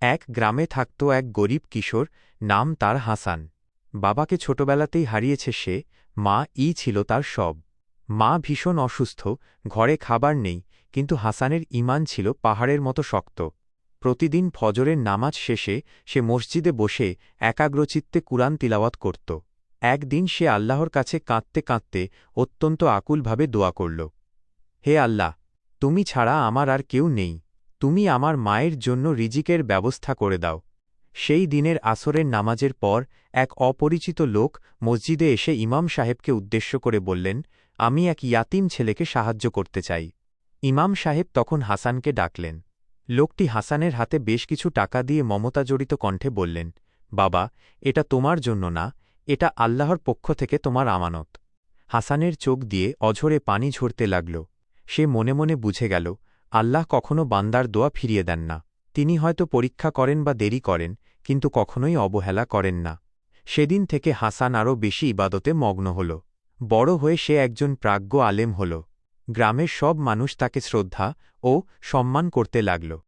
এক গ্রামে থাকত এক গরিব কিশোর, নাম তার হাসান। বাবাকে ছোটবেলাতেই হারিয়েছে সে, ছিল তার সব। মা ভীষণ অসুস্থ, ঘরে খাবার নেই, কিন্তু হাসানের ঈমান ছিল পাহাড়ের মতো শক্ত। প্রতিদিন ফজরের নামাজ শেষে সে মসজিদে বসে একাগ্রচিত্তে কুরআন তিলাওয়াত করত। একদিন সে আল্লাহর কাছে কাঁদতে কাঁদতে অত্যন্ত আকুলভাবে দোয়া করল, হে আল্লাহ, তুমি ছাড়া আমার আর কেউ নেই, তুমি আমার মায়ের জন্য রিজিকের ব্যবস্থা করে দাও। সেই দিনের আসরের নামাজের পর এক অপরিচিত লোক মসজিদে এসে ইমাম সাহেবকে উদ্দেশ্য করে বললেন, আমি এক ইয়াতিম ছেলেকে সাহায্য করতে চাই। ইমাম সাহেব তখন হাসানকে ডাকলেন। লোকটি হাসানের হাতে বেশ কিছু টাকা দিয়ে মমতাজড়িত কণ্ঠে বললেন, বাবা, এটা তোমার জন্য না, এটা আল্লাহর পক্ষ থেকে তোমার আমানত। হাসানের চোখ দিয়ে অঝরে পানি ঝরতে লাগল। সে মনে মনে বুঝে গেল, আল্লাহ কখনও বান্দার দোয়া ফিরিয়ে দেন না। তিনি হয়তো পরীক্ষা করেন বা দেরি করেন, কিন্তু কখনোই অবহেলা করেন না। সেদিন থেকে হাসান আরও বেশি ইবাদতে মগ্ন হল। বড় হয়ে সে একজন প্রাজ্ঞ আলেম হল। গ্রামের সব মানুষ তাকে শ্রদ্ধা ও সম্মান করতে লাগল।